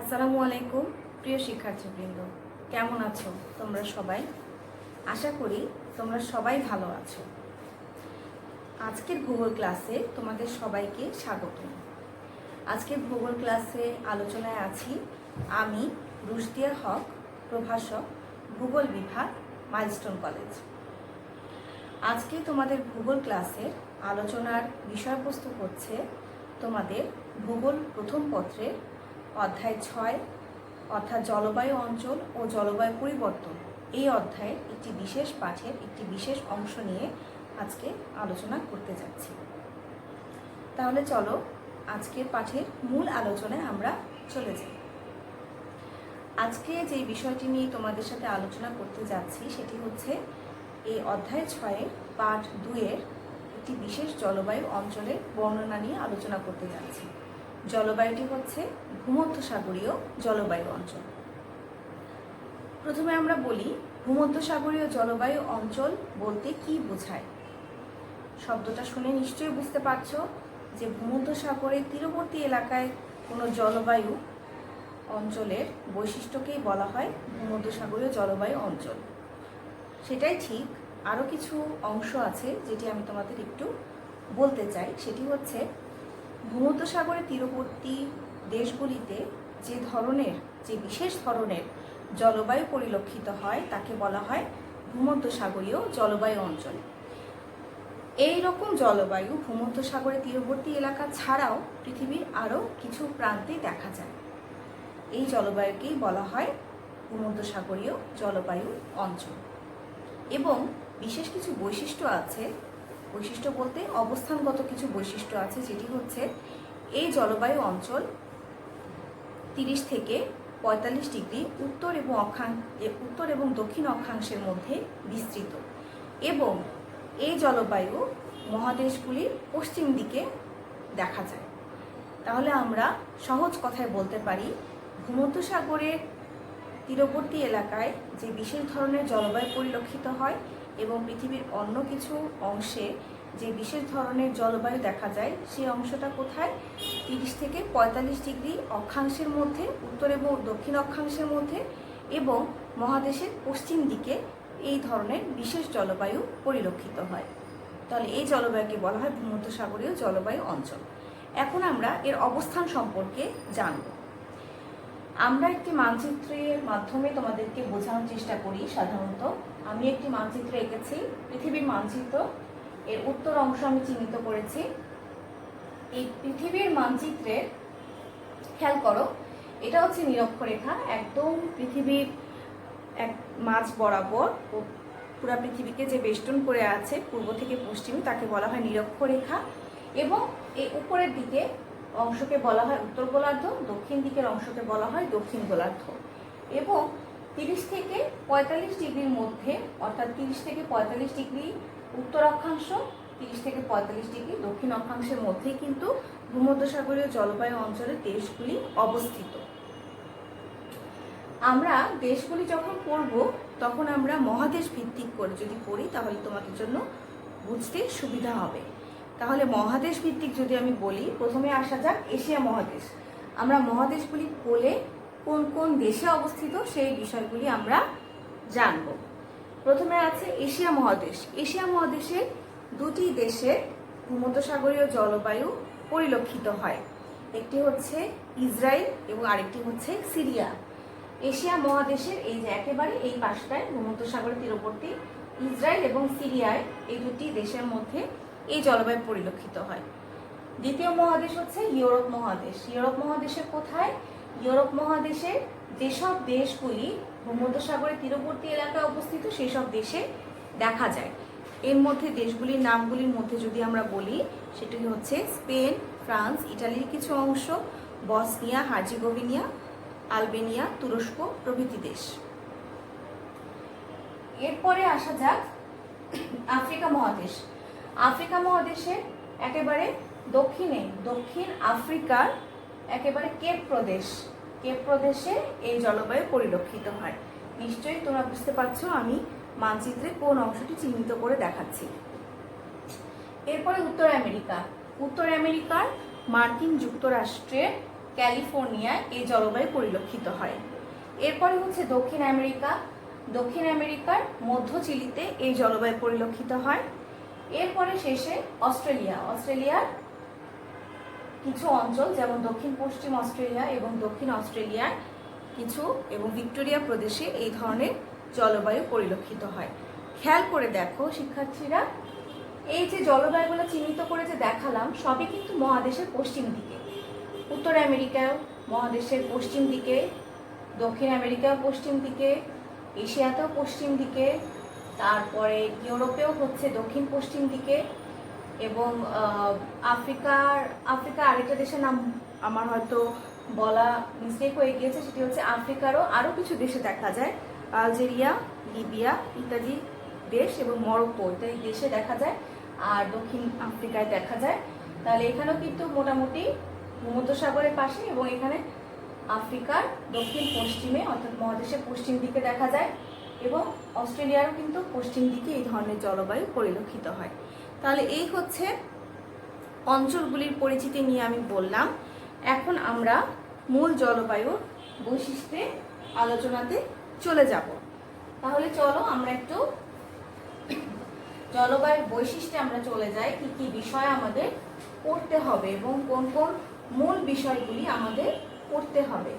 আসসালামু আলাইকুম প্রিয় শিক্ষার্থীবৃন্দ, কেমন আছো তোমরা সবাই? আশা করি তোমরা সবাই ভালো আছো। আজকের ভূগোল ক্লাসে তোমাদের সবাইকে স্বাগত। আজকের ভূগোল ক্লাসে আলোচনায় আছি আমি রুশদিয়া হক, প্রভাষক, ভূগোল বিভাগ, মাইলস্টোন কলেজ। আজকে তোমাদের ভূগোল ক্লাসের আলোচনার বিষয়বস্তু হচ্ছে তোমাদের ভূগোল প্রথম পত্রের অধ্যায় 6 অর্থাৎ জলবায়ু অঞ্চল ও জলবায়ু পরিবর্তন। এই অধ্যায়ের একটি বিশেষ পাঠের একটি বিশেষ অংশ নিয়ে আজকে আলোচনা করতে যাচ্ছি। তাহলে চলো আজকের পাঠের মূল আলোচনায় আমরা চলে যাই। আজকে যে বিষয়টি নিয়ে তোমাদের সাথে আলোচনা করতে যাচ্ছি সেটি হচ্ছে এই অধ্যায় 6 পাঠ 2-এর একটি বিশেষ জলবায়ু অঞ্চলের বর্ণনা নিয়ে আলোচনা করতে যাচ্ছি। জলবায়ুটি হচ্ছে ভূমধ্যসাগরীয় জলবায়ু অঞ্চল। প্রথমে আমরা বলি ভূমধ্যসাগরীয় জলবায়ু অঞ্চল বলতে কি বোঝায়। শব্দটা শুনে নিশ্চয়ই বুঝতে পারছো যে ভূমধ্যসাগরের তীরবর্তী এলাকায় কোনো জলবায়ু অঞ্চলের বৈশিষ্ট্যকেই বলা হয় ভূমধ্যসাগরীয় জলবায়ু অঞ্চল। সেটাই ঠিক, আরও কিছু অংশ আছে যেটি আমি তোমাদের একটু বলতে চাই। সেটি হচ্ছে ভূমধ্যসাগরের তীরবর্তী দেশগুলিতে যে বিশেষ ধরনের জলবায়ু পরিলক্ষিত হয় তাকে বলা হয় ভূমধ্যসাগরীয় জলবায়ু অঞ্চল। এই রকম জলবায়ু ভূমধ্যসাগরের তীরবর্তী এলাকা ছাড়াও পৃথিবীর আরও কিছু প্রান্তে দেখা যায়। এই জলবায়ুকেই বলা হয় ভূমধ্যসাগরীয় জলবায়ু অঞ্চল। এবং বিশেষ কিছু বৈশিষ্ট্য আছে, বৈশিষ্ট্য বলতে অবস্থানগত কিছু বৈশিষ্ট্য আছে, যেটি হচ্ছে এই জলবায়ু অঞ্চল 30 থেকে 45 ডিগ্রি উত্তর এবং দক্ষিণ অক্ষাংশের মধ্যে বিস্তৃত এবং এই জলবায়ু মহাদেশগুলির পশ্চিম দিকে দেখা যায়। তাহলে আমরা সহজ কথায় বলতে পারি ভূমধ্যসাগরের তীরবর্তী এলাকায় যে বিশেষ ধরনের জলবায়ু পরিলক্ষিত হয় এবং পৃথিবীর অন্য কিছু অংশে যে বিশেষ ধরনের জলবায়ু দেখা যায় সেই অংশটা কোথায়? 30 থেকে 45 ডিগ্রি অক্ষাংশের মধ্যে, উত্তর এবং দক্ষিণ অক্ষাংশের মধ্যে এবং মহাদেশের পশ্চিম দিকে এই ধরনের বিশেষ জলবায়ু পরিলক্ষিত হয়। তাহলে এই জলবায়ুকে বলা হয় ভূমধ্যসাগরীয় জলবায়ু অঞ্চল। এখন আমরা এর অবস্থান সম্পর্কে জানব। আমরা একটি মানচিত্রের মাধ্যমে তোমাদেরকে বোঝানোর চেষ্টা করি। সাধারণত আমি একটি মানচিত্র এঁকেছি, পৃথিবীর মানচিত্র। এর উত্তর অংশ আমি চিহ্নিত করেছি। এই পৃথিবীর মানচিত্রের খেয়াল করো, এটা হচ্ছে নিরক্ষরেখা, একদম পৃথিবীর এক মাঝ বরাবর পুরা পৃথিবীকে যে বেষ্টন করে আছে পূর্ব থেকে পশ্চিমে তাকে বলা হয় নিরক্ষরেখা। এবং এই উপরের দিকে অংশকে বলা হয় উত্তর গোলার্ধ, দক্ষিণ দিকের অংশকে বলা হয় দক্ষিণ গোলার্ধ। এবং 30 থেকে 45 ডিগ্রির মধ্যে, অর্থাৎ 30 থেকে 45 ডিগ্রি উত্তর অক্ষাংশ, 30 থেকে 45 ডিগ্রি দক্ষিণ অক্ষাংশের মধ্যেই কিন্তু ভূমধ্যসাগরীয় জলবায়ু অঞ্চলের দেশগুলি অবস্থিত। আমরা দেশগুলি যখন পড়ব তখন আমরা মহাদেশ ভিত্তিক করে যদি পড়ি তাহলে তোমাদের জন্য বুঝতে সুবিধা হবে। তাহলে মহাদেশ ভিত্তিক যদি আমি বলি, প্রথমে আসা যাক এশিয়া মহাদেশ। আমরা মহাদেশগুলি বলে কোন কোন দেশে অবস্থিত সেই বিষয়গুলি আমরা জানব। প্রথমে আছে এশিয়া মহাদেশ। এশিয়া মহাদেশে দুটি দেশে ভূমধ্যসাগরীয় জলবায়ু পরিলক্ষিত হয়, একটি হচ্ছে ইসরায়েল এবং আরেকটি হচ্ছে সিরিয়া। এশিয়া মহাদেশের এই যে একেবারে এই পাশটায় ভূমধ্যসাগরের তীরবর্তী ইসরায়েল এবং সিরিয়ায় এই দুটি দেশের মধ্যে এই জলবায়ু পরিলক্ষিত হয়। দ্বিতীয় মহাদেশ হচ্ছে ইউরোপ মহাদেশ। ইউরোপ মহাদেশের কোথায়? ইউরোপ মহাদেশের যেসব দেশগুলি ভূমধ্যসাগরের তীরবর্তী এলাকায় অবস্থিত সেই সব দেশে দেখা যায়। এর মধ্যে দেশগুলির নামগুলির মধ্যে যদি আমরা বলি সেটি হচ্ছে স্পেন, ফ্রান্স, ইটালির কিছু অংশ, বসনিয়া হার্জেগোভিনা, আলবেনিয়া, তুরস্ক প্রভৃতি দেশ। এরপরে আসা যাক আফ্রিকা মহাদেশ। আফ্রিকা মহাদেশের একেবারে দক্ষিণে, দক্ষিণ আফ্রিকার একেবারে কেপ প্রদেশে এই জলবায়ু পরিলক্ষিত হয়। নিশ্চয়ই তোমরা বুঝতে পারছো আমি মানচিত্রে কোন অংশটি চিহ্নিত করে দেখাচ্ছি। এরপরে উত্তর আমেরিকা। উত্তর আমেরিকার মার্কিন যুক্তরাষ্ট্রের ক্যালিফোর্নিয়ায় এই জলবায়ু পরিলক্ষিত হয়। এরপরে হচ্ছে দক্ষিণ আমেরিকা। দক্ষিণ আমেরিকার মধ্য চিলিতে এই জলবায়ু পরিলক্ষিত হয়। এরপরে শেষে অস্ট্রেলিয়া। অস্ট্রেলিয়ার কিছু অঞ্চল যেমন দক্ষিণ পশ্চিম অস্ট্রেলিয়া এবং দক্ষিণ অস্ট্রেলিয়ার কিছু এবং ভিক্টোরিয়া প্রদেশে এই ধরনের জলবায়ু পরিলক্ষিত হয়। খেয়াল করে দেখো শিক্ষার্থীরা, এই যে জলবায়ুগুলো চিহ্নিত করে যে দেখালাম সবই কিন্তু মহাদেশের পশ্চিম দিকে। উত্তর আমেরিকাও মহাদেশের পশ্চিম দিকে, দক্ষিণ আমেরিকাও পশ্চিম দিকে, এশিয়াতেও পশ্চিম দিকে, তারপরে ইউরোপেও হচ্ছে দক্ষিণ পশ্চিম দিকে, এবং আফ্রিকা আরেকটা দেশের নাম আমার হয়তো বলা মিস্টেক হয়ে গিয়েছে, সেটি হচ্ছে আফ্রিকারও আরও কিছু দেশে দেখা যায়, আলজেরিয়া, লিবিয়া ইত্যাদি দেশ এবং মরক্কো ইত্যাদি দেশে দেখা যায়, আর দক্ষিণ আফ্রিকায় দেখা যায়। তাহলে এখানেও কিন্তু মোটামুটি ভূমধ্যসাগরের পাশে এবং এখানে আফ্রিকার দক্ষিণ পশ্চিমে অর্থাৎ মহাদেশের পশ্চিম দিকে দেখা যায়, এবং অস্ট্রেলিয়ারও কিন্তু পশ্চিম দিকে এই ধরনের জলবায়ু পরিলক্ষিত হয়। তাহলে এই হচ্ছে অঞ্চলগুলির পরিচিতি নিয়ে আমি বললাম। এখন আমরা মূল জলবায়ুর বৈশিষ্ট্যে আলোচনাতে চলে যাব। তাহলে চলো আমরা একটু জলবায়ুর বৈশিষ্ট্যে আমরা চলে যাই, কি কি বিষয় আমাদের পড়তে হবে এবং কোন কোন মূল বিষয়গুলি আমাদের পড়তে হবে।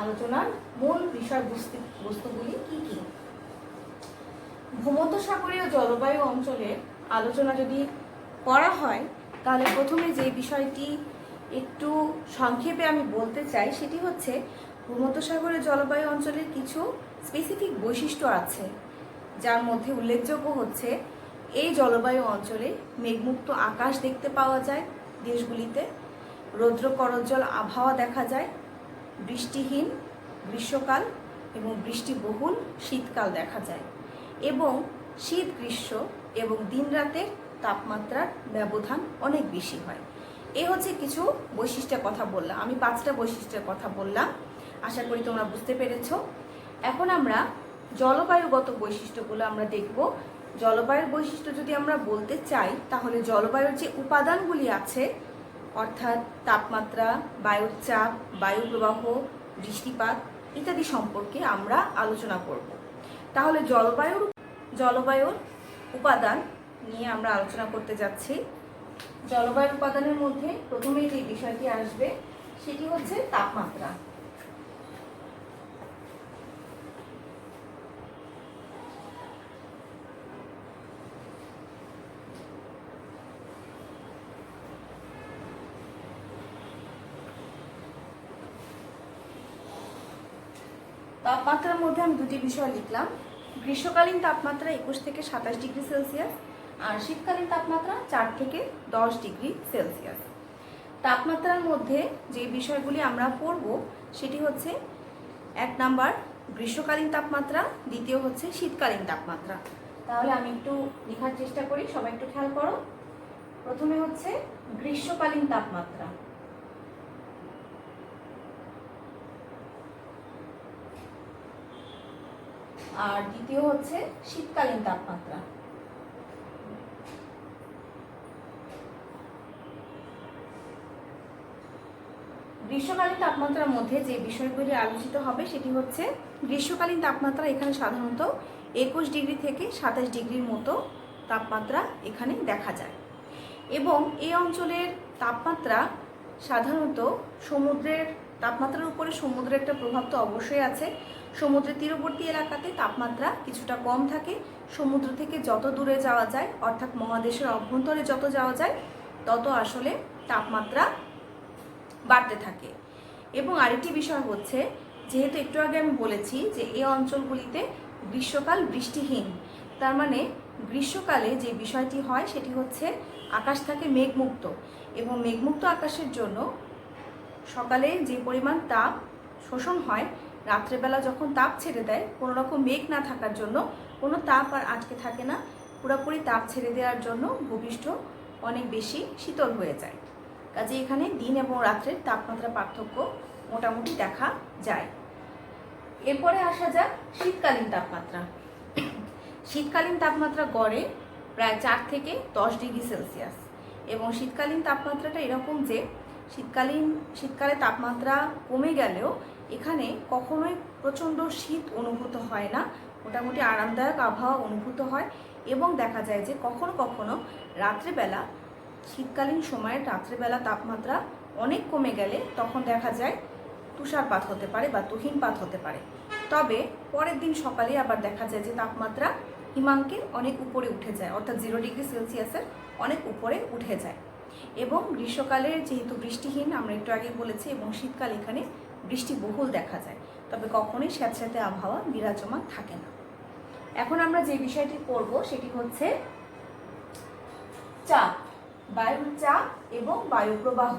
আলোচনার মূল বিষয়বস্তুগুলি কি কি? ভূমধ্যসাগরীয় জলবায়ু অঞ্চলের আলোচনা যদি করা হয় তাহলে প্রথমে যে বিষয়টি একটু সংক্ষেপে আমি বলতে চাই সেটি হচ্ছে ভূমধ্যসাগরীয় জলবায়ু অঞ্চলের কিছু স্পেসিফিক বৈশিষ্ট্য আছে, যার মধ্যে উল্লেখযোগ্য হচ্ছে এই জলবায়ু অঞ্চলে মেঘমুক্ত আকাশ দেখতে পাওয়া যায় দেশগুলিতে, রৌদ্র করজ্জ্বল আবহাওয়া দেখা যায়, বৃষ্টিহীন গ্রীষ্মকাল এবং বৃষ্টিবহুল শীতকাল দেখা যায়, এবং শীত গ্রীষ্ম এবং দিনরাতের তাপমাত্রার ব্যবধান অনেক বেশি হয়। এই হচ্ছে কিছু বৈশিষ্ট্যের কথা বললাম, আমি 5টা বৈশিষ্ট্যের কথা বললাম, আশা করি তোমরা বুঝতে পেরেছ। এখন আমরা জলবায়ুগত বৈশিষ্ট্যগুলো আমরা দেখব। জলবায়ুর বৈশিষ্ট্য যদি আমরা বলতে চাই তাহলে জলবায়ুর যে উপাদানগুলি আছে অর্থাৎ তাপমাত্রা, বায়ুর চাপ, বায়ু প্রবাহ, বৃষ্টিপাত ইত্যাদি সম্পর্কে আমরা আলোচনা করব। তাহলে জলবায়ুর উপাদান নিয়ে আমরা আলোচনা করতে যাচ্ছি। জলবায়ুর উপাদানের মধ্যে প্রথমেই যে বিষয়টি আসবে সেটি হচ্ছে তাপমাত্রা। তাপমাত্রার মধ্যে আমি দুটি বিষয় লিখলাম, গ্রীষ্মকালীন তাপমাত্রা 21 থেকে 27 ডিগ্রি সেলসিয়াস আর শীতকালীন তাপমাত্রা 4 থেকে 10 ডিগ্রি সেলসিয়াস। তাপমাত্রার মধ্যে যে বিষয়গুলি আমরা পড়ব সেটি হচ্ছে 1 নাম্বার গ্রীষ্মকালীন তাপমাত্রা, দ্বিতীয় হচ্ছে শীতকালীন তাপমাত্রা। তাহলে আমি একটু লেখার চেষ্টা করি, সবাই একটু খেয়াল করো। প্রথমে হচ্ছে গ্রীষ্মকালীন তাপমাত্রা, আর দ্বিতীয় হচ্ছে শীতকালীন তাপমাত্রা। গ্রীষ্মকালীন তাপমাত্রার মধ্যে যে বিষয়গুলি আলোচিত হবে সেটি হচ্ছে গ্রীষ্মকালীন তাপমাত্রা এখানে সাধারণত 21 ডিগ্রি থেকে 27 ডিগ্রির মতো তাপমাত্রা এখানে দেখা যায়, এবং এই অঞ্চলের তাপমাত্রা সাধারণত সমুদ্রের তাপমাত্রার উপরে সমুদ্রের একটা প্রভাব তো অবশ্যই আছে। সমুদ্রের তীরবর্তী এলাকাতে তাপমাত্রা কিছুটা কম থাকে, সমুদ্র থেকে যত দূরে যাওয়া যায় অর্থাৎ মহাদেশের অভ্যন্তরে যত যাওয়া যায় তত আসলে তাপমাত্রা বাড়তে থাকে। এবং আরেকটি বিষয় হচ্ছে, যেহেতু একটু আগে আমি বলেছি যে এই অঞ্চলগুলিতে গ্রীষ্মকাল বৃষ্টিহীন, তার মানে গ্রীষ্মকালে যে বিষয়টি হয় সেটি হচ্ছে আকাশ থাকে মেঘমুক্ত, এবং মেঘমুক্ত আকাশের জন্য সকালে যে পরিমাণ তাপ শোষণ হয়, রাত্রেবেলা যখন তাপ ছেড়ে দেয় কোনো রকম মেঘ না থাকার জন্য কোনো তাপ আর আটকে থাকে না, পুরোপুরি তাপ ছেড়ে দেওয়ার জন্য ভূপৃষ্ঠ অনেক বেশি শীতল হয়ে যায়। কাজে এখানে দিন এবং রাত্রের তাপমাত্রা পার্থক্য মোটামুটি দেখা যায়। এরপরে আসা যাক শীতকালীন তাপমাত্রা। শীতকালীন তাপমাত্রা গড়ে প্রায় 4 থেকে 10 ডিগ্রি সেলসিয়াস, এবং শীতকালীন তাপমাত্রাটা এরকম যে শীতকালে তাপমাত্রা কমে গেলেও এখানে কখনোই প্রচণ্ড শীত অনুভূত হয় না, মোটামুটি আরামদায়ক আবহাওয়া অনুভূত হয়। এবং দেখা যায় যে কখনো কখনো রাত্রেবেলা, শীতকালীন সময়ে রাত্রেবেলা তাপমাত্রা অনেক কমে গেলে তখন দেখা যায় তুষারপাত হতে পারে বা তুহিনপাত হতে পারে। তবে পরের দিন সকালে আবার দেখা যায় যে তাপমাত্রা হিমাঙ্কের অনেক উপরে উঠে যায়, অর্থাৎ 0 ডিগ্রি সেলসিয়াসের অনেক উপরে উঠে যায়। এবং গ্রীষ্মকালে যেহেতু বৃষ্টিহীন, আমরা একটু আগে বলেছি, এবং শীতকাল এখানে বৃষ্টি বহুল দেখা যায়, তবে কখনোই স্যাঁতস্যাঁতে আবহাওয়া বিরাজমান থাকে না। এখন আমরা যে বিষয়টি পড়ব সেটি হচ্ছে চাপ, বায়ুর চাপ এবং বায়ু প্রবাহ।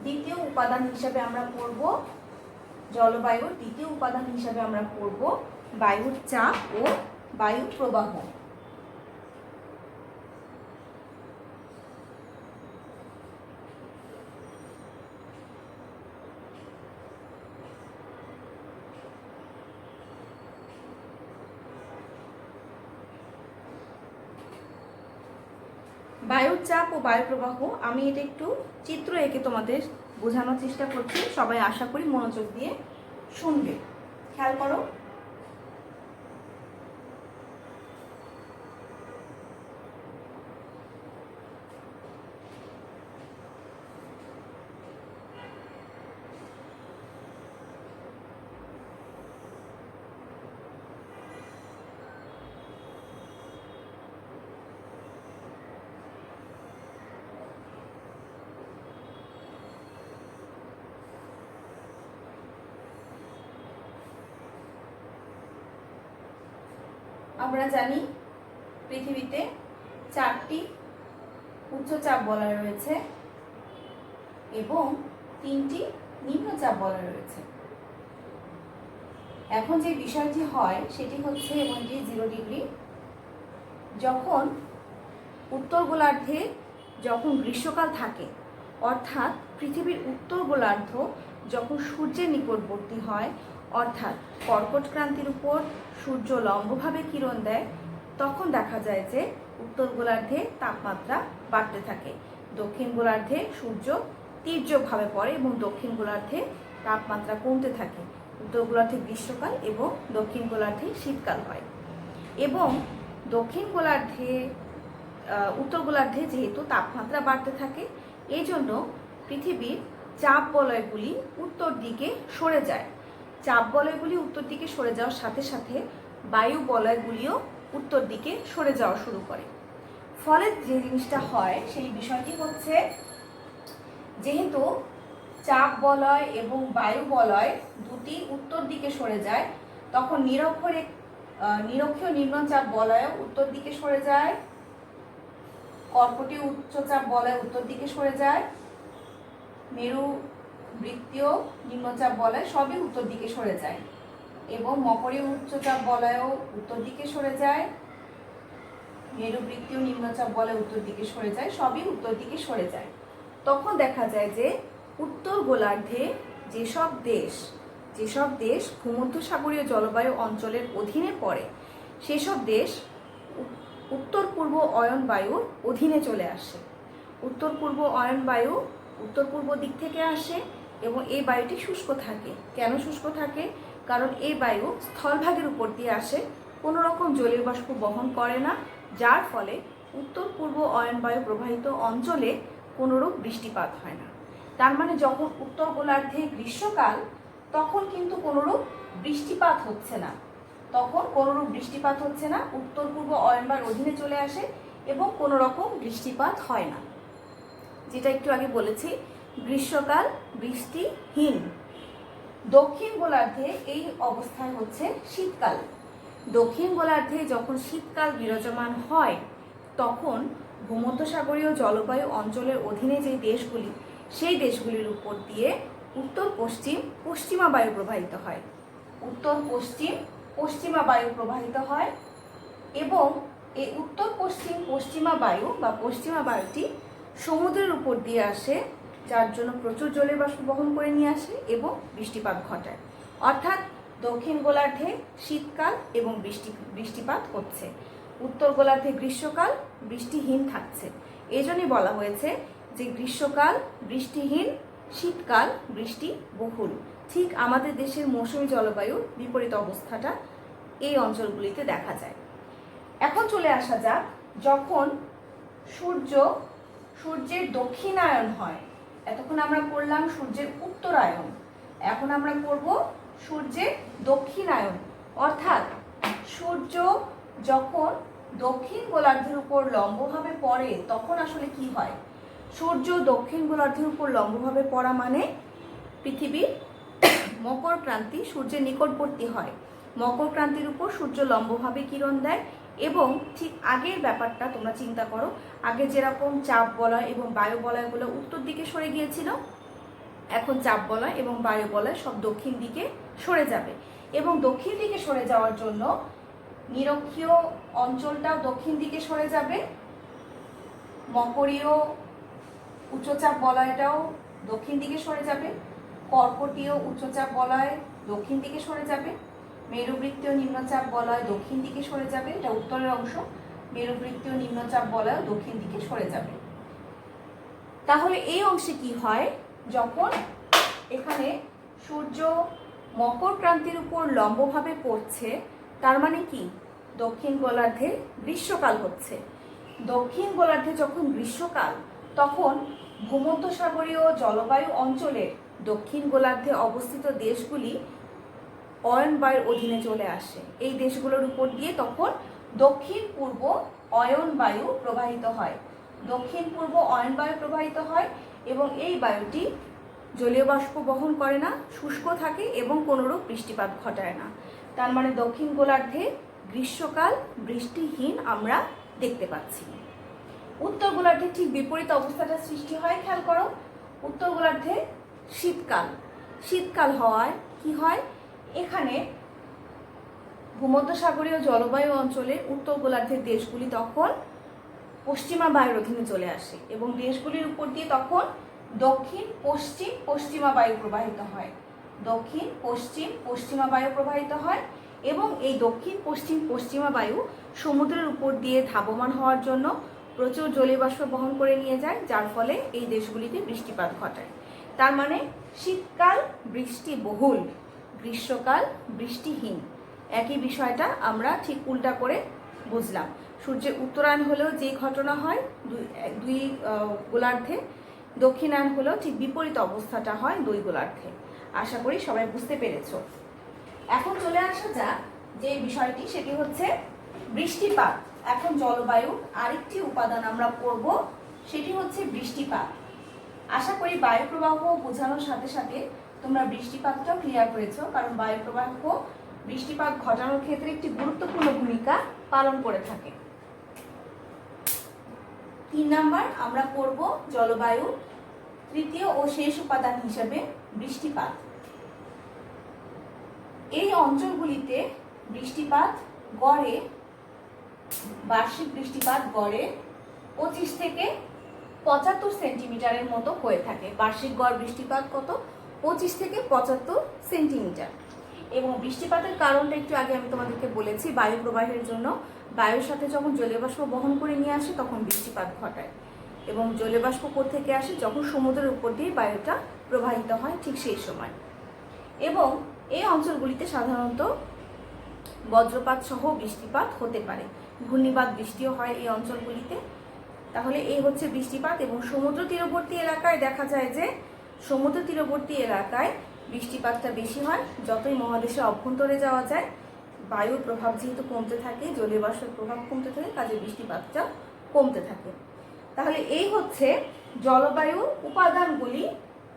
দ্বিতীয় উপাদান হিসাবে আমরা পড়ব জলবায়ুর দ্বিতীয় উপাদান হিসাবে আমরা পড়ব বায়ুর চাপ ও বায়ু প্রবাহ। বায়ুর চাপ ও বায়ু প্রবাহ, আমি এটা একটু চিত্র এঁকে তোমাদের বোঝানোর চেষ্টা করছি, সবাই আশা করি মনোযোগ দিয়ে শুনবে। খেয়াল করো, আমরা জানি পৃথিবীতে 4টি উচ্চচাপ বলয় রয়েছে এবং 3টি নিম্নচাপ বলয় রয়েছে। এখন যে বিষয়টি হয় সেটি হচ্ছে, এবং এটি 0 ডিগ্রি, যখন উত্তর গোলার্ধে যখন গ্রীষ্মকাল থাকে, অর্থাৎ পৃথিবীর উত্তর গোলার্ধ যখন সূর্যের নিকটবর্তী হয়, অর্থাৎ কর্কট ক্রান্তির উপর সূর্য লম্বভাবে কিরণ দেয়, তখন দেখা যায় যে উত্তর গোলার্ধে তাপমাত্রা বাড়তে থাকে, দক্ষিণ গোলার্ধে সূর্য তীর্যকভাবে পড়ে এবং দক্ষিণ গোলার্ধে তাপমাত্রা কমতে থাকে। উত্তর গোলার্ধে গ্রীষ্মকাল এবং দক্ষিণ গোলার্ধে শীতকাল হয়। এবং দক্ষিণ গোলার্ধে উত্তর গোলার্ধে যেহেতু তাপমাত্রা বাড়তে থাকে, এই জন্য পৃথিবীর চাপ বলয়গুলি উত্তর দিকে সরে যায়। চাপ বলয়গুলি উত্তর দিকে সরে যাওয়ার সাথে সাথে বায়ু বলয়গুলিও উত্তর দিকে সরে যাওয়া শুরু করে। ফলে যে জিনিসটা হয় সেই বিষয়টি হচ্ছে, যেহেতু চাপ বলয় এবং বায়ু বলয় দুটি উত্তর দিকে সরে যায়, তখন নিরক্ষীয় নিম্নচাপ বলয় উত্তর দিকে সরে যায়, কর্কটীয় উচ্চচাপ বলয় উত্তর দিকে সরে যায়, মেরু বৃত্তীয় নিম্নচাপ বলয় সবই উত্তর দিকে সরে যায়, এবং মকরীয় উচ্চচাপ বলয়ও উত্তর দিকে সরে যায়, মেরু বৃত্তীয় নিম্নচাপ বলয় উত্তর দিকে সরে যায়, সবই উত্তর দিকে সরে যায়। তখন দেখা যায় যে উত্তর গোলার্ধে যেসব দেশ ভূমধ্যসাগরীয় জলবায়ু অঞ্চলের অধীনে পড়ে, সেসব দেশ উত্তর পূর্ব অয়ন বায়ুর অধীনে চলে আসে। উত্তর পূর্ব অয়ন বায়ু উত্তর পূর্ব দিক থেকে আসে এবং এই বায়ুটি শুষ্ক থাকে। কেন শুষ্ক থাকে? কারণ এই বায়ু স্থলভাগের উপর দিয়ে আসে, কোনো রকম জলীয় বাষ্প বহন করে না, যার ফলে উত্তর পূর্ব অয়ন বায়ু প্রবাহিত অঞ্চলে কোনোরূপ বৃষ্টিপাত হয় না। তার মানে যখন উত্তর গোলার্ধে গ্রীষ্মকাল, তখন কিন্তু কোনোরূপ বৃষ্টিপাত হচ্ছে না, উত্তর পূর্ব অয়ন বায়ুর অধীনে চলে আসে এবং কোনো রকম বৃষ্টিপাত হয় না। যেটা একটু আগে বলেছি, গ্রীষ্মকাল বৃষ্টিহীন। দক্ষিণ গোলার্ধে এই অবস্থায় হচ্ছে শীতকাল। দক্ষিণ গোলার্ধে যখন শীতকাল বিরাজমান হয়, তখন ভূমধ্যসাগরীয় জলবায়ু অঞ্চলের অধীনে যে দেশগুলি, সেই দেশগুলির উপর দিয়ে উত্তর পশ্চিম পশ্চিমা বায়ু প্রবাহিত হয়, এবং এই উত্তর পশ্চিম পশ্চিমা বায়ু বা পশ্চিমা বায়ুটি সমুদ্রের উপর দিয়ে আসে, যার জন্য প্রচুর জলীয় বাষ্প বহন করে নিয়ে আসে এবং বৃষ্টিপাত ঘটায়। অর্থাৎ দক্ষিণ গোলার্ধে শীতকাল এবং বৃষ্টিপাত হচ্ছে, উত্তর গোলার্ধে গ্রীষ্মকাল বৃষ্টিহীন থাকছে। এই জন্যই বলা হয়েছে যে গ্রীষ্মকাল বৃষ্টিহীন শীতকাল বৃষ্টি বহুল। ঠিক আমাদের দেশের মৌসুমী জলবায়ুর বিপরীত অবস্থাটা এই অঞ্চলগুলিতে দেখা যায়। এখন চলে আসা যাক, যখন সূর্যের দক্ষিণায়ন হয়। এতক্ষণ আমরা পড়লাম সূর্যের উত্তরায়ণ, এখন আমরা পড়ব সূর্যের দক্ষিণায়ন। অর্থাৎ সূর্য যখন দক্ষিণ গোলার্ধের উপর লম্বভাবে পড়ে তখন আসলে কি হয়? সূর্য দক্ষিণ গোলার্ধের উপর লম্বভাবে পড়া মানে পৃথিবীর মকর ক্রান্তি সূর্যের নিকটবর্তী হয়। মকর ক্রান্তির উপর সূর্য লম্বভাবে কিরণ দেয় এবং ঠিক আগের ব্যাপারটা তোমরা চিন্তা করো, আগে যেরকম চাপ বলয় এবং বায়ু বলয়গুলো উত্তর দিকে সরে গিয়েছিল, এখন চাপ বলয় এবং বায়ু বলয় সব দক্ষিণ দিকে সরে যাবে এবং দক্ষিণ দিকে সরে যাওয়ার জন্য নিরক্ষীয় অঞ্চলটাও দক্ষিণ দিকে সরে যাবে, মকরীয় উচ্চচাপ বলয়টাও দক্ষিণ দিকে সরে যাবে, কর্কটীয় উচ্চচাপ বলয় দক্ষিণ দিকে সরে যাবে, মেরুবৃত্তীয় নিম্নচাপ বলয় দক্ষিণ দিকে সরে যাবে, এটা উত্তরের অংশ, মেরুবৃত্তীয় নিম্নচাপ বলয় দক্ষিণ দিকে সরে যাবে। তাহলে এই অংশে কি হয়? যখন এখানে সূর্য মকর ক্রান্তির উপর লম্বভাবে পড়ছে, তার মানে কি দক্ষিণ গোলার্ধে গ্রীষ্মকাল হচ্ছে। দক্ষিণ গোলার্ধে যখন গ্রীষ্মকাল, তখন ভূমধ্যসাগরীয় জলবায়ু অঞ্চলের দক্ষিণ গোলার্ধে অবস্থিত দেশগুলি অয়ন বায়ুর অধীনে চলে আসে। এই দেশগুলোর উপর দিয়ে তখন দক্ষিণ পূর্ব অয়ন বায়ু প্রবাহিত হয়, দক্ষিণ পূর্ব অয়ন বায়ু প্রবাহিত হয় এবং এই বায়ুটি জলীয় বাষ্প বহন করে না, শুষ্ক থাকে এবং কোনোরূপ বৃষ্টিপাত ঘটায় না। তার মানে দক্ষিণ গোলার্ধে গ্রীষ্মকাল বৃষ্টিহীন আমরা দেখতে পাচ্ছি। উত্তর গোলার্ধে ঠিক বিপরীত অবস্থাটা সৃষ্টি হয়। খেয়াল করো, উত্তর গোলার্ধে শীতকাল হওয়ায় কি হয়? এখানে ভূমধ্যসাগরীয় জলবায়ু অঞ্চলে উত্তর গোলার্ধের দেশগুলি তখন পশ্চিমা বায়ুর অধীনে চলে আসে এবং দেশগুলির উপর দিয়ে তখন দক্ষিণ পশ্চিম পশ্চিমা বায়ু প্রবাহিত হয়, দক্ষিণ পশ্চিম পশ্চিমা বায়ু প্রবাহিত হয় এবং এই দক্ষিণ পশ্চিম পশ্চিমা বায়ু সমুদ্রের উপর দিয়ে ধাবমান হওয়ার জন্য প্রচুর জলীয় বাষ্প বহন করে নিয়ে যায়, যার ফলে এই দেশগুলিতে বৃষ্টিপাত ঘটায়। তার মানে শীতকাল বৃষ্টি বহুল, গ্রীষ্মকাল বৃষ্টিহীন। একই বিষয়টা আমরা ঠিক উল্টা করে বুঝলাম। সূর্যের উত্তরায়ণ হলেও যে ঘটনা হয় দুই গোলার্ধে, দক্ষিণায়ন হলেও ঠিক বিপরীত অবস্থাটা হয় দুই গোলার্ধে। আশা করি সবাই বুঝতে পেরেছো। এখন চলে আসা যাক যে বিষয়টি, সেটি হচ্ছে বৃষ্টিপাত। এখন জলবায়ুর আরেকটি উপাদান আমরা পড়ব, সেটি হচ্ছে বৃষ্টিপাত। আশা করি বায়ু প্রবাহ বোঝানোর সাথে সাথে তোমরা বৃষ্টিপাতটাও ক্লিয়ার করেছো, কারণ বায়ু প্রবাহ বৃষ্টিপাত ঘটানোর ক্ষেত্রে একটি গুরুত্বপূর্ণ ভূমিকা পালন করে থাকে। 3 নাম্বার আমরা পড়ব জলবায়ু তৃতীয় ও শেষ উপাদান হিসেবে বৃষ্টিপাত। এই অঞ্চলগুলিতে বার্ষিক বৃষ্টিপাত গড়ে 25 থেকে 75 সেন্টিমিটারের মতো হয়ে থাকে। বার্ষিক গড় বৃষ্টিপাত কত? 25 থেকে 75 সেন্টিমিটার। এবং বৃষ্টিপাতের কারণটা একটু আগে আমি তোমাদেরকে বলেছি, বায়ু প্রবাহের জন্য বায়ুর সাথে যখন জলীয় বাষ্প বহন করে নিয়ে আসে তখন বৃষ্টিপাত ঘটায় এবং জলীয় বাষ্প কোত্থেকে আসে? যখন সমুদ্রের উপর দিয়ে বায়ুটা প্রবাহিত হয় ঠিক সেই সময়। এবং এই অঞ্চলগুলিতে সাধারণত বজ্রপাত সহ বৃষ্টিপাত হতে পারে, ঘূর্ণিপাত বৃষ্টিও হয় এই অঞ্চলগুলিতে। তাহলে এই হচ্ছে বৃষ্টিপাত। এবং সমুদ্র তীরবর্তী এলাকায় দেখা যায় যে সমুদ্র তীরবর্তী এলাকায় বৃষ্টিপাতটা বেশি হয়। যতই মহাদেশের অভ্যন্তরে যাওয়া যায়, বায়ুর প্রভাব যেহেতু কমতে থাকে, জলীয় বাষ্পের প্রভাব কমতে থাকে, কাজে বৃষ্টিপাতটা কমতে থাকে। তাহলে এই হচ্ছে জলবায়ুর উপাদানগুলি,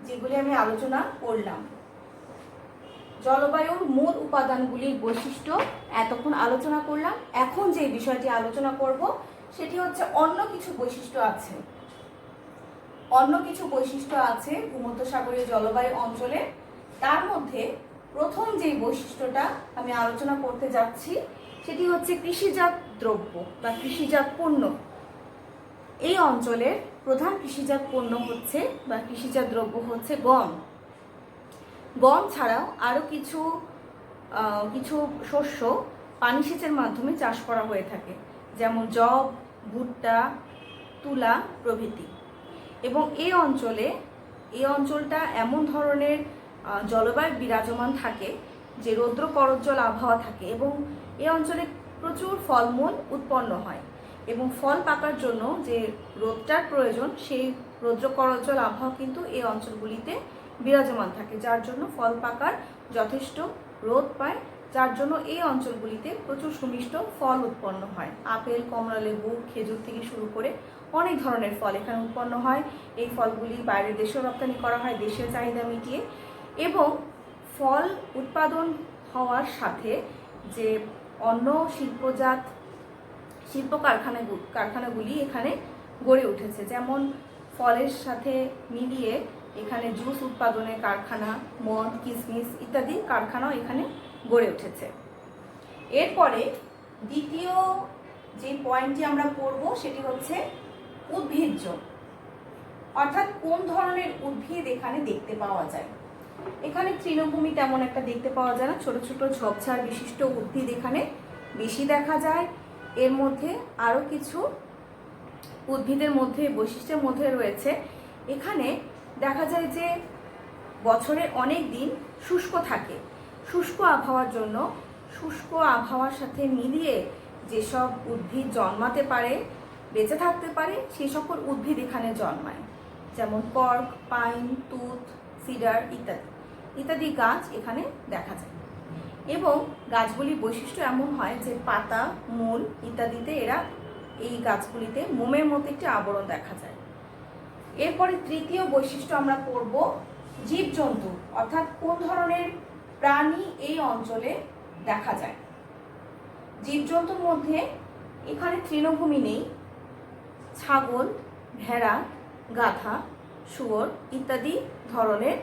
যেগুলি আমি আলোচনা করলাম। জলবায়ুর মূল উপাদানগুলির বৈশিষ্ট্য এতক্ষণ আলোচনা করলাম। এখন যে বিষয়টি আলোচনা করব সেটি হচ্ছে অন্য কিছু বৈশিষ্ট্য আছে ভূমধ্যসাগরীয় জলবায়ু অঞ্চলে। তার মধ্যে প্রথম যে বৈশিষ্ট্যটা আমি আলোচনা করতে যাচ্ছি সেটি হচ্ছে কৃষিজাত দ্রব্য বা কৃষিজাত পণ্য। এই অঞ্চলের প্রধান কৃষিজাত পণ্য হচ্ছে বা কৃষিজাত দ্রব্য হচ্ছে গম। গম ছাড়াও আরও কিছু শস্য পানি সেচের মাধ্যমে চাষ করা হয়ে থাকে, যেমন যব, ভুট্টা, তুলা প্রভৃতি। এবং এই অঞ্চলে এই অঞ্চলটা এমন ধরনের জলবায়ু বিরাজমান থাকে যে রৌদ্র করজ্জ্বল আবহাওয়া থাকে এবং এই অঞ্চলে প্রচুর ফলমূল উৎপন্ন হয় এবং ফল পাকার জন্য যে রোদটার প্রয়োজন সেই রৌদ্র করজ্জ্বল আবহাওয়া কিন্তু এই অঞ্চলগুলিতে বিরাজমান থাকে, যার জন্য ফল পাকার যথেষ্ট রোদ পায়, যার জন্য এই অঞ্চলগুলিতে প্রচুর সুমিষ্ট ফল উৎপন্ন হয়। আপেল, কমলা লেবু, খেজুর থেকে শুরু করে অনেক ধরনের ফল এখানে উৎপন্ন হয়। এই ফলগুলি বাইরের দেশেও রপ্তানি করা হয় দেশীয় চাহিদা মিটিয়ে। এবং ফল উৎপাদন হওয়ার সাথে যে অন্য শিল্প কারখানাগুলি এখানে গড়ে উঠেছে, যেমন ফলের সাথে মিলিয়ে এখানে জুস উৎপাদনের কারখানা, মদ, কিশমিশ ইত্যাদি কারখানাও এখানে গড়ে উঠেছে। এরপরে দ্বিতীয় যে পয়েন্টটি আমরা পড়ব সেটি হচ্ছে উদ্ভিজ্জ, অর্থাৎ কোন ধরনের উদ্ভিদ এখানে দেখতে পাওয়া যায়। এখানে তৃণভূমি তেমন একটা দেখতে পাওয়া যায় না, ছোট ছোট ঝোপঝাড় বিশিষ্ট উদ্ভিদ এখানে বেশি দেখা যায়। এর মধ্যে আরও কিছু উদ্ভিদের মধ্যে বৈশিষ্ট্যের মধ্যে রয়েছে, এখানে দেখা যায় যে বছরের অনেক দিন শুষ্ক থাকে। শুষ্ক আবহাওয়ার জন্য শুষ্ক আবহাওয়ার সাথে মিলিয়ে যেসব উদ্ভিদ জন্মাতে পারে, বেঁচে থাকতে পারে, সেই সকল উদ্ভিদ এখানে জন্মায়, যেমন কর্ক, পাইন, তুত, সিডার ইত্যাদি গাছ এখানে দেখা যায়। এবং গাছগুলির বৈশিষ্ট্য এমন হয় যে পাতা, মূল ইত্যাদিতে এই গাছগুলিতে মোমের মতো একটি আবরণ দেখা যায়। এরপরে তৃতীয় বৈশিষ্ট্য আমরা পড়ব জীবজন্তু, অর্থাৎ কোন ধরনের প্রাণী এই অঞ্চলে দেখা যায়। জীবজন্তুর মধ্যে এখানে তৃণভূমি নেই, ছাগল, ভেড়া, গাধা, শুয়োর ইত্যাদি ধরনের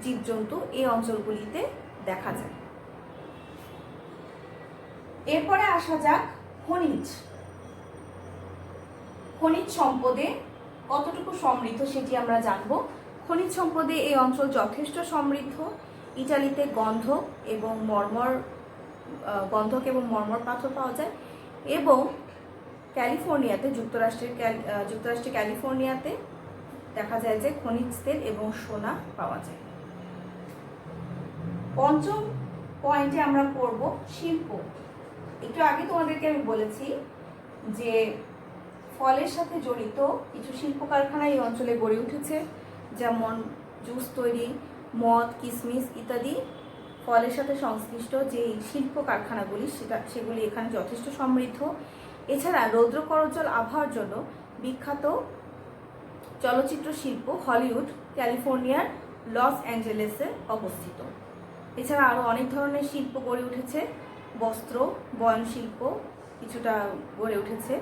জীবজন্তু এই অঞ্চলগুলিতে দেখা যায়। এরপরে আসা যাক খনিজ সম্পদে কতটুকু সমৃদ্ধ সেটি আমরা জানব। খনিজ সম্পদে এই অঞ্চল যথেষ্ট সমৃদ্ধ। ইটালিতে গন্ধক এবং মর্মর পাথর পাওয়া যায় এবং ক্যালিফোর্নিয়াতে, যুক্তরাষ্ট্রের ক্যালিফোর্নিয়াতে দেখা যায় যে খনিজ তেল এবং সোনা পাওয়া যায়। পঞ্চম পয়েন্টে আমরা পড়ব শিল্প। একটু আগে তোমাদেরকে আমি বলেছি যে ফলের সাথে জড়িত কিছু শিল্প কারখানা এই অঞ্চলে গড়ে উঠেছে, যেমন জুস তৈরি, মদ, কিশমিশ ইত্যাদি ফলের সাথে সংশ্লিষ্ট যে শিল্প কারখানাগুলি সেগুলি এখানে যথেষ্ট সমৃদ্ধ। এছাড়া রৌদ্র করজ্জ্বল আবহাওয়ার জন্য বিখ্যাত চলচ্চিত্র শিল্প হলিউড ক্যালিফোর্নিয়ার লস অ্যাঞ্জেলেসে অবস্থিত। এছাড়া আরও অনেক ধরনের শিল্প গড়ে উঠেছে, বস্ত্র, বয়ন শিল্প কিছুটা গড়ে উঠেছে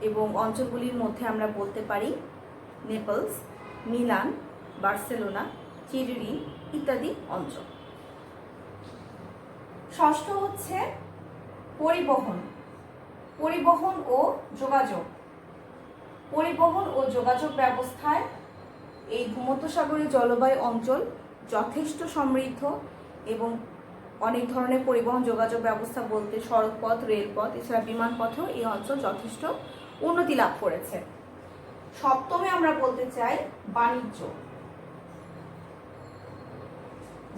এবং অঞ্চলগুলির মধ্যে আমরা বলতে পারি নেপলস, মিলান, বার্সেলোনা, চিরিরি ইত্যাদি অঞ্চল। ষষ্ঠ হচ্ছে পরিবহন ও যোগাযোগ ব্যবস্থায় এই ভূমধ্যসাগরীয় জলবায়ু অঞ্চল যথেষ্ট সমৃদ্ধ এবং অনেক ধরনের পরিবহন যোগাযোগ ব্যবস্থা বলতে সড়কপথ, রেলপথ এছাড়া বিমানপথেও এই অঞ্চল যথেষ্ট উন্নতি লাভ করেছে। সপ্তমে আমরা বলতে চাই বাণিজ্য।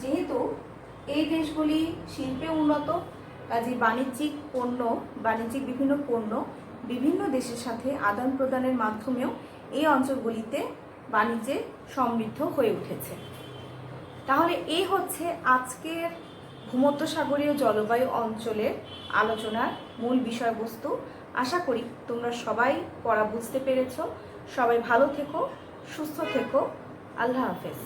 যেহেতু এই দেশগুলি শিল্পে উন্নত, কাজে বাণিজ্যিক বিভিন্ন পণ্য বিভিন্ন দেশের সাথে আদান প্রদানের মাধ্যমেও এই অঞ্চলগুলিতে বাণিজ্যে সমৃদ্ধ হয়ে উঠেছে। তাহলে এই হচ্ছে আজকের ভূমধ্যসাগরীয় জলবায়ু অঞ্চলের আলোচনার মূল বিষয়বস্তু। আশা করি তোমরা সবাই পড়া বুঝতে পেরেছ। সবাই ভালো থেকো, সুস্থ থেকো। আল্লাহ হাফেজ।